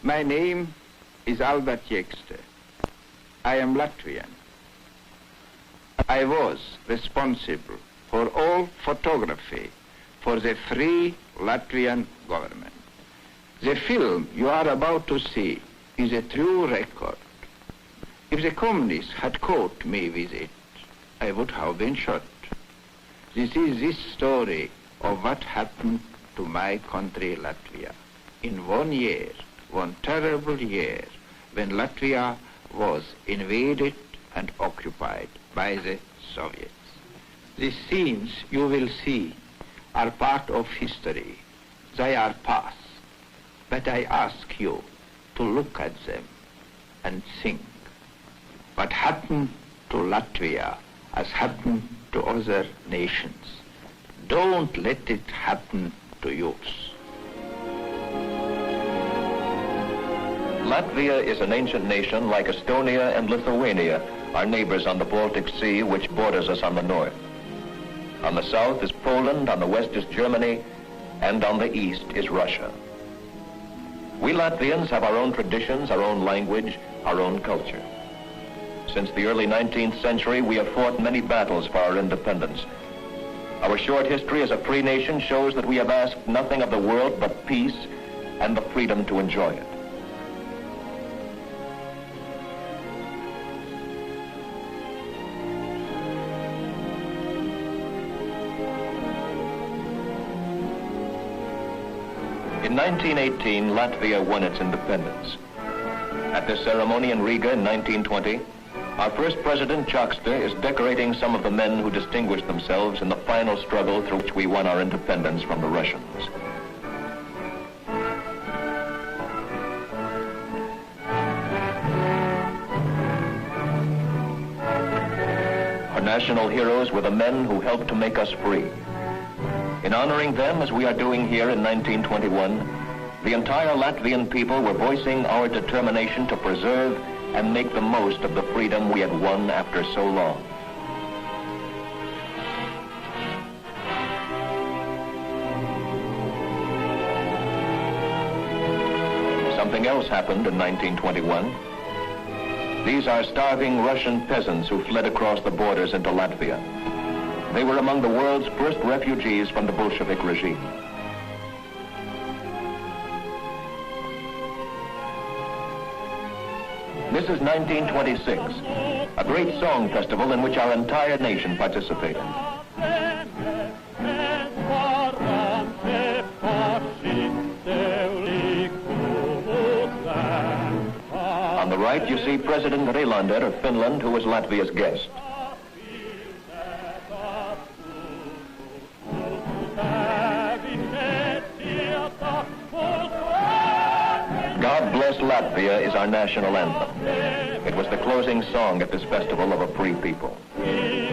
My name is Alberta Jekstes. I am Latvian. I was responsible for all photography for the free Latvian government. The film you are about to see is a true record. If the communists had caught me with it, I would have been shot. This is the story of what happened to my country, Latvia, in 1 year, one terrible year, when Latvia was invaded and occupied by the Soviets. The scenes you will see are part of history. They are past. But I ask you to look at them and think. What happened to Latvia has happened to other nations. Don't let it happen to yours. Latvia is an ancient nation like Estonia and Lithuania, our neighbors on the Baltic Sea, which borders us on the north. On the south is Poland, on the west is Germany, and on the east is Russia. We Latvians have our own traditions, our own language, our own culture. Since the early 19th century, we have fought many battles for our independence. Our short history as a free nation shows that we have asked nothing of the world but peace and the freedom to enjoy it. In 1918, Latvia won its independence. At this ceremony in Riga in 1920, our first president, Jekste, is decorating some of the men who distinguished themselves in the final struggle through which we won our independence from the Russians. Our national heroes were the men who helped to make us free. In honoring them, as we are doing here in 1921, the entire Latvian people were voicing our determination to preserve and make the most of the freedom we had won after so long. Something else happened in 1921. These are starving Russian peasants who fled across the borders into Latvia. They were among the world's first refugees from the Bolshevik regime. This is 1926, a great song festival in which our entire nation participated. On the right, you see President Relander of Finland, who was Latvia's guest. God Bless Latvia is our national anthem. It was the closing song at this festival of a free people. In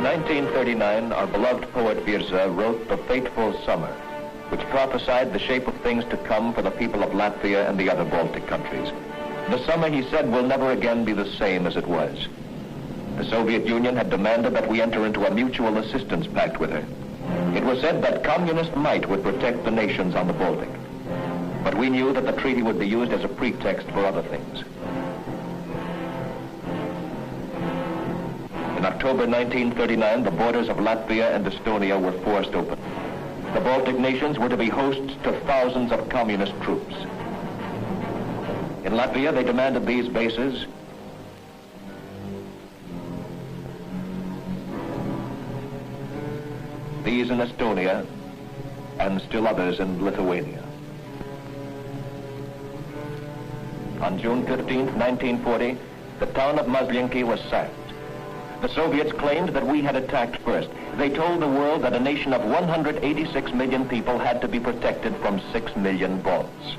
1939, our beloved poet Virza wrote The Fateful Summer, which prophesied the shape of things to come for the people of Latvia and the other Baltic countries. The summer, he said, will never again be the same as it was. The Soviet Union had demanded that we enter into a mutual assistance pact with her. It was said that communist might would protect the nations on the Baltic. But we knew that the treaty would be used as a pretext for other things. In October 1939, the borders of Latvia and Estonia were forced open. The Baltic nations were to be hosts to thousands of communist troops. In Latvia, they demanded these bases. These in Estonia, and still others in Lithuania. On June 15, 1940, the town of Mazlienki was sacked. The Soviets claimed that we had attacked first. They told the world that a nation of 186 million people had to be protected from 6 million bombs.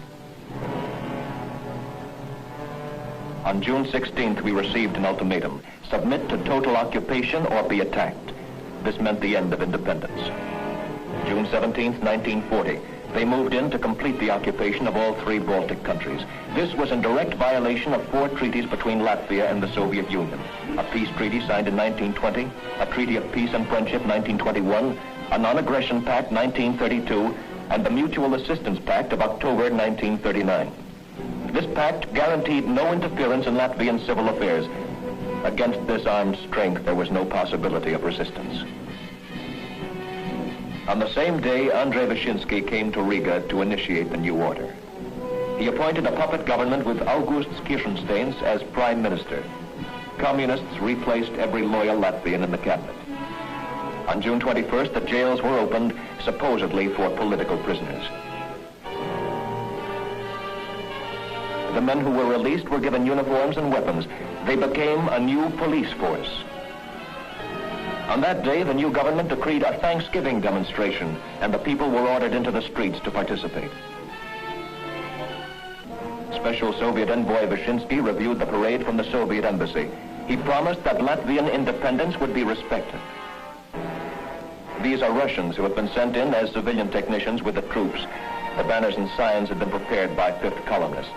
On June 16th, we received an ultimatum: submit to total occupation or be attacked. This meant the end of independence. June 17th, 1940, they moved in to complete the occupation of all 3 Baltic countries. This was in direct violation of 4 treaties between Latvia and the Soviet Union. A peace treaty signed in 1920, a treaty of peace and friendship 1921, a Non-Aggression Pact 1932, and the Mutual Assistance Pact of October 1939. This pact guaranteed no interference in Latvian civil affairs. Against this armed strength, there was no possibility of resistance. On the same day, Andrei Wyszynski came to Riga to initiate the new order. He appointed a puppet government with August Kirchensteins as prime minister. Communists replaced every loyal Latvian in the cabinet. On June 21st, the jails were opened, supposedly for political prisoners. The men who were released were given uniforms and weapons. They became a new police force. On that day, the new government decreed a Thanksgiving demonstration, and the people were ordered into the streets to participate. Special Soviet envoy Wyszynski reviewed the parade from the Soviet embassy. He promised that Latvian independence would be respected. These are Russians who have been sent in as civilian technicians with the troops. The banners and signs had been prepared by fifth columnists.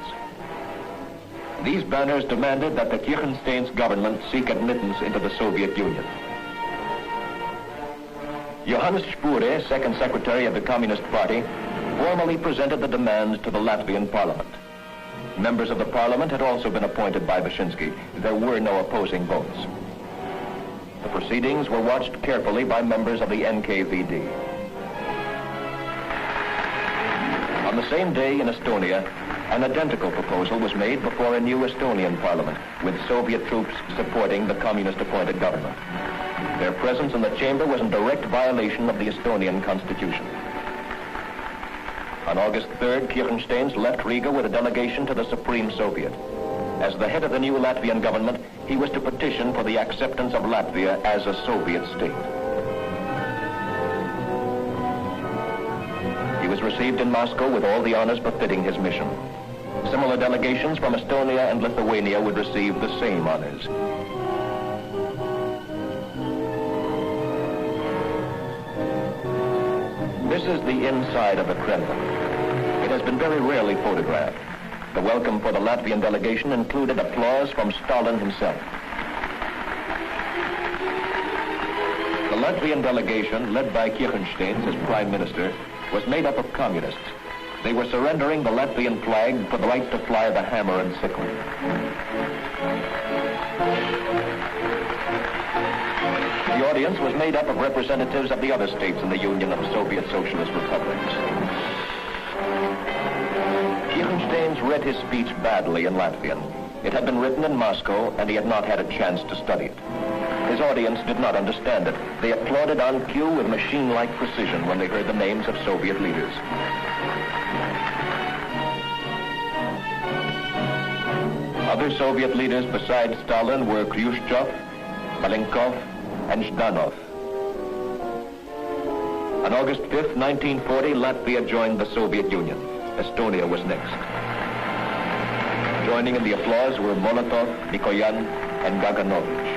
These banners demanded that the Kirchensteins government seek admittance into the Soviet Union. Johannes Spure, second secretary of the Communist Party, formally presented the demands to the Latvian parliament. Members of the parliament had also been appointed by Wyszynski. There were no opposing votes. The proceedings were watched carefully by members of the NKVD. On the same day in Estonia, an identical proposal was made before a new Estonian parliament, with Soviet troops supporting the communist-appointed government. Their presence in the chamber was in direct violation of the Estonian constitution. On August 3rd, Kirchensteins left Riga with a delegation to the Supreme Soviet. As the head of the new Latvian government, he was to petition for the acceptance of Latvia as a Soviet state. He was received in Moscow with all the honors befitting his mission. Similar delegations from Estonia and Lithuania would receive the same honors. This is the inside of the Kremlin. It has been very rarely photographed. The welcome for the Latvian delegation included applause from Stalin himself. The Latvian delegation, led by Kirchensteins as prime minister, was made up of communists. They were surrendering the Latvian flag for the right to fly the hammer and sickle. The audience was made up of representatives of the other states in the Union of Soviet Socialist Republics. Kirchensteins read his speech badly in Latvian. It had been written in Moscow, and he had not had a chance to study it. His audience did not understand it. They applauded on cue with machine-like precision when they heard the names of Soviet leaders. Other Soviet leaders besides Stalin were Khrushchev, Malenkov, and Zhdanov. On August 5th, 1940, Latvia joined the Soviet Union. Estonia was next. Joining in the applause were Molotov, Mikoyan, and Gaganovich.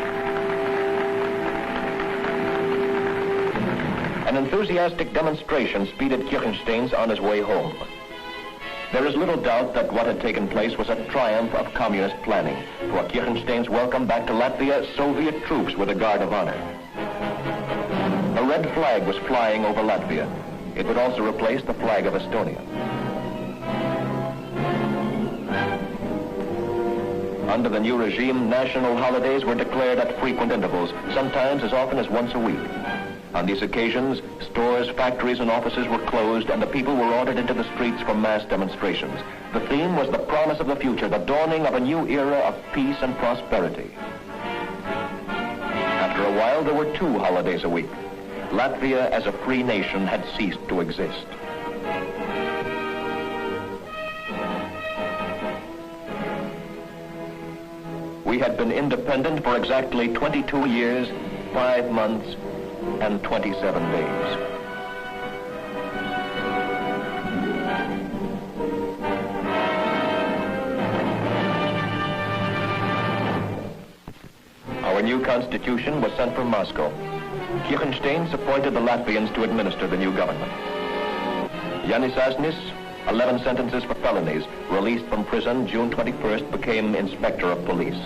An enthusiastic demonstration speeded Kirchensteins on his way home. There is little doubt that what had taken place was a triumph of communist planning. For Kirchensteins' welcome back to Latvia, Soviet troops were the guard of honor. A red flag was flying over Latvia. It would also replace the flag of Estonia. Under the new regime, national holidays were declared at frequent intervals, sometimes as often as once a week. On these occasions, stores, factories, and offices were closed, and the people were ordered into the streets for mass demonstrations. The theme was the promise of the future, the dawning of a new era of peace and prosperity. After a while, there were 2 holidays a week. Latvia, as a free nation, had ceased to exist. We had been independent for exactly 22 years, 5 months, and 27 days. Our new constitution was sent from Moscow. Kirchensteins appointed the Latvians to administer the new government. Yanis Asnis, 11 sentences for felonies, released from prison June 21st, became inspector of police.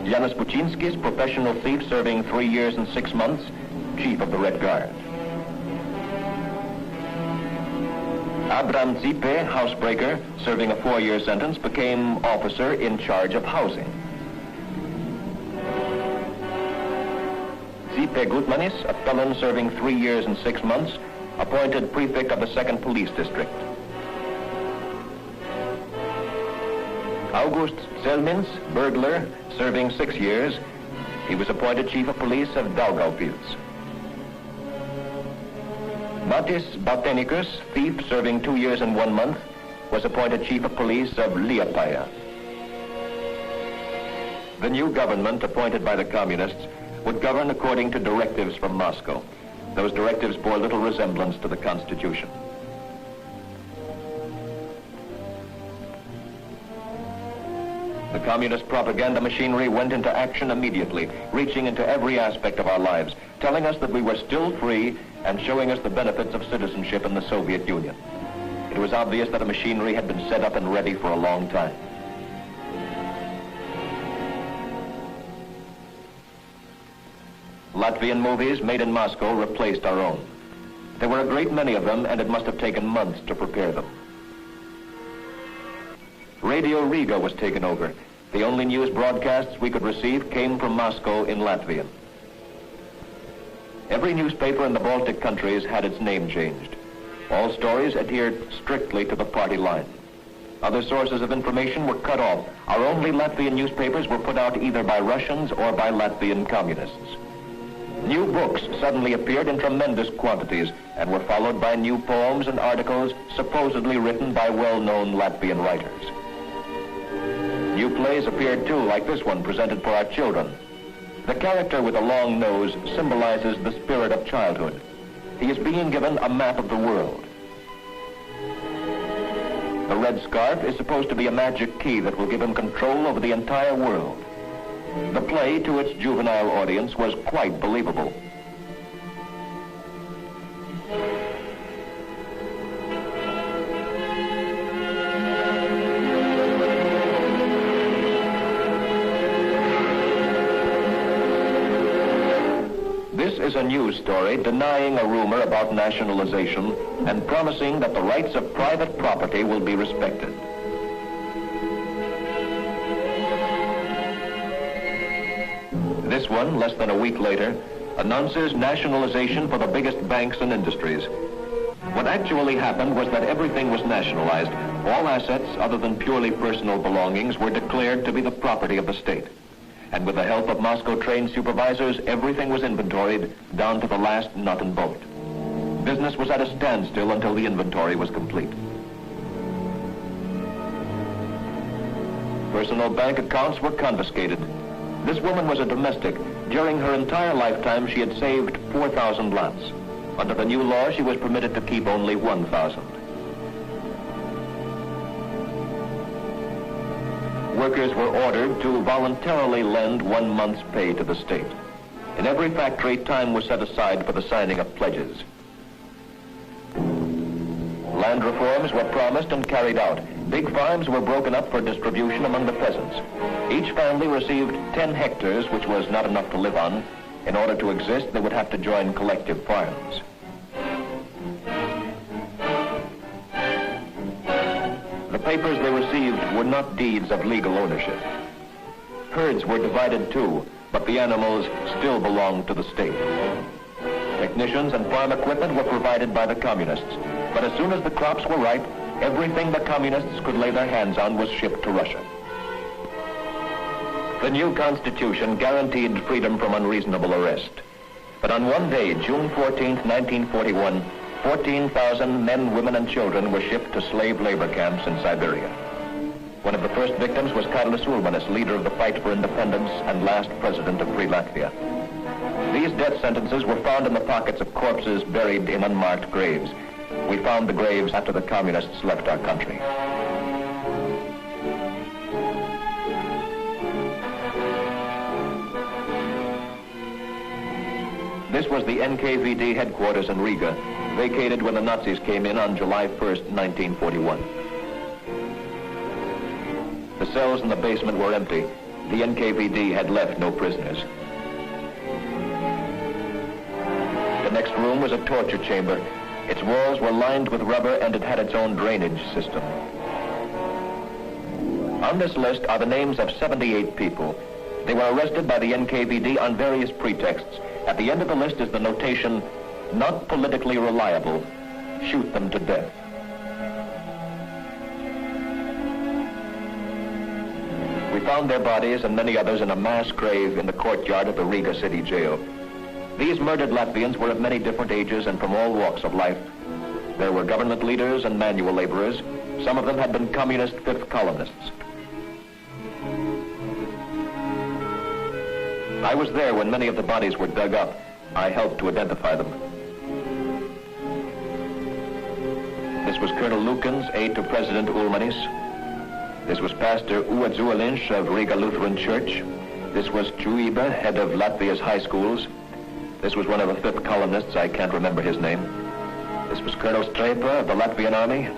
Janis Buczynskis, professional thief serving 3 years and 6 months, chief of the Red Guard. Abram Zipe, housebreaker, serving a 4-year sentence, became officer in charge of housing. Zipe Gutmanis, a felon serving 3 years and 6 months, appointed prefect of the 2nd Police District. August Zelmins, burglar, serving 6 years, he was appointed chief of police of Daugavpils. Matis Baltenikus, thief, serving 2 years and 1 month, was appointed chief of police of Liepāja. The new government appointed by the communists would govern according to directives from Moscow. Those directives bore little resemblance to the Constitution. The communist propaganda machinery went into action immediately, reaching into every aspect of our lives, telling us that we were still free and showing us the benefits of citizenship in the Soviet Union. It was obvious that the machinery had been set up and ready for a long time. Latvian movies made in Moscow replaced our own. There were a great many of them, and it must have taken months to prepare them. Radio Riga was taken over. The only news broadcasts we could receive came from Moscow in Latvian. Every newspaper in the Baltic countries had its name changed. All stories adhered strictly to the party line. Other sources of information were cut off. Our only Latvian newspapers were put out either by Russians or by Latvian communists. New books suddenly appeared in tremendous quantities and were followed by new poems and articles supposedly written by well-known Latvian writers. New plays appeared too, like this one presented for our children. The character with a long nose symbolizes the spirit of childhood. He is being given a map of the world. The red scarf is supposed to be a magic key that will give him control over the entire world. The play, to its juvenile audience, was quite believable. This is a news story denying a rumor about nationalization and promising that the rights of private property will be respected. This one, less than a week later, announces nationalization for the biggest banks and industries. What actually happened was that everything was nationalized. All assets other than purely personal belongings were declared to be the property of the state. And with the help of Moscow-trained supervisors, everything was inventoried down to the last nut and bolt. Business was at a standstill until the inventory was complete. Personal bank accounts were confiscated. This woman was a domestic. During her entire lifetime, she had saved 4,000 lats. Under the new law, she was permitted to keep only 1,000. Workers were ordered to voluntarily lend 1 month's pay to the state. In every factory, time was set aside for the signing of pledges. Land reforms were promised and carried out. Big farms were broken up for distribution among the peasants. Each family received 10 hectares, which was not enough to live on. In order to exist, they would have to join collective farms. The papers they received were not deeds of legal ownership. Herds were divided too, but the animals still belonged to the state. Technicians and farm equipment were provided by the communists. But as soon as the crops were ripe, everything the communists could lay their hands on was shipped to Russia. The new constitution guaranteed freedom from unreasonable arrest. But on one day, June 14th, 1941, 14,000 men, women, and children were shipped to slave labor camps in Siberia. One of the first victims was Karlis Ulmanis, leader of the fight for independence and last president of Free Latvia. These death sentences were found in the pockets of corpses buried in unmarked graves. We found the graves after the communists left our country. This was the NKVD headquarters in Riga, vacated when the Nazis came in on July 1st, 1941. The cells in the basement were empty. The NKVD had left no prisoners. The next room was a torture chamber. Its walls were lined with rubber and it had its own drainage system. On this list are the names of 78 people. They were arrested by the NKVD on various pretexts. At the end of the list is the notation, "Not politically reliable. Shoot them to death." We found their bodies and many others in a mass grave in the courtyard of the Riga city jail. These murdered Latvians were of many different ages and from all walks of life. There were government leaders and manual laborers. Some of them had been communist fifth columnists. I was there when many of the bodies were dug up. I helped to identify them. This was Colonel Lukens, aide to President Ulmanis. This was Pastor Uadzualinsh of Riga Lutheran Church. This was Chuiba, head of Latvia's high schools. This was one of the fifth columnists, I can't remember his name. This was Colonel Strepa of the Latvian Army.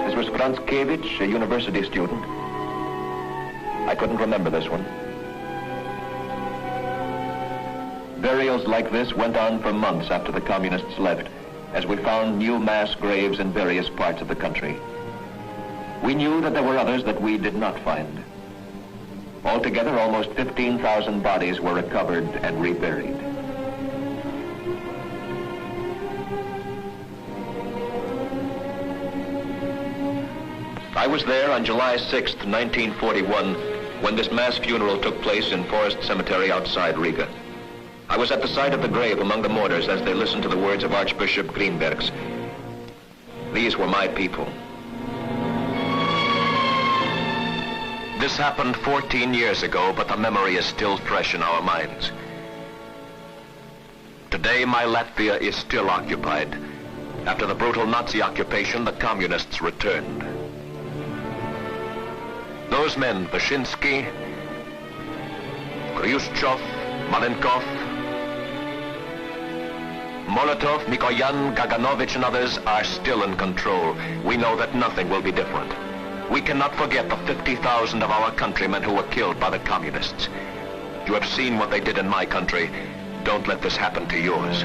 This was Franskevich, a university student. I couldn't remember this one. Burials like this went on for months after the communists left, as we found new mass graves in various parts of the country. We knew that there were others that we did not find. Altogether, almost 15,000 bodies were recovered and reburied. I was there on July 6th, 1941, when this mass funeral took place in Forest Cemetery outside Riga. I was at the side of the grave among the mourners as they listened to the words of Archbishop Greenbergs. These were my people. This happened 14 years ago, but the memory is still fresh in our minds. Today, My Latvia is still occupied. After the brutal Nazi occupation, the communists returned. Those men, Vyshinsky, Khrushchev, Malenkov, Molotov, Mikoyan, Gaganovich, and others are still in control. We know that nothing will be different. We cannot forget the 50,000 of our countrymen who were killed by the communists. You have seen what they did in my country. Don't let this happen to yours.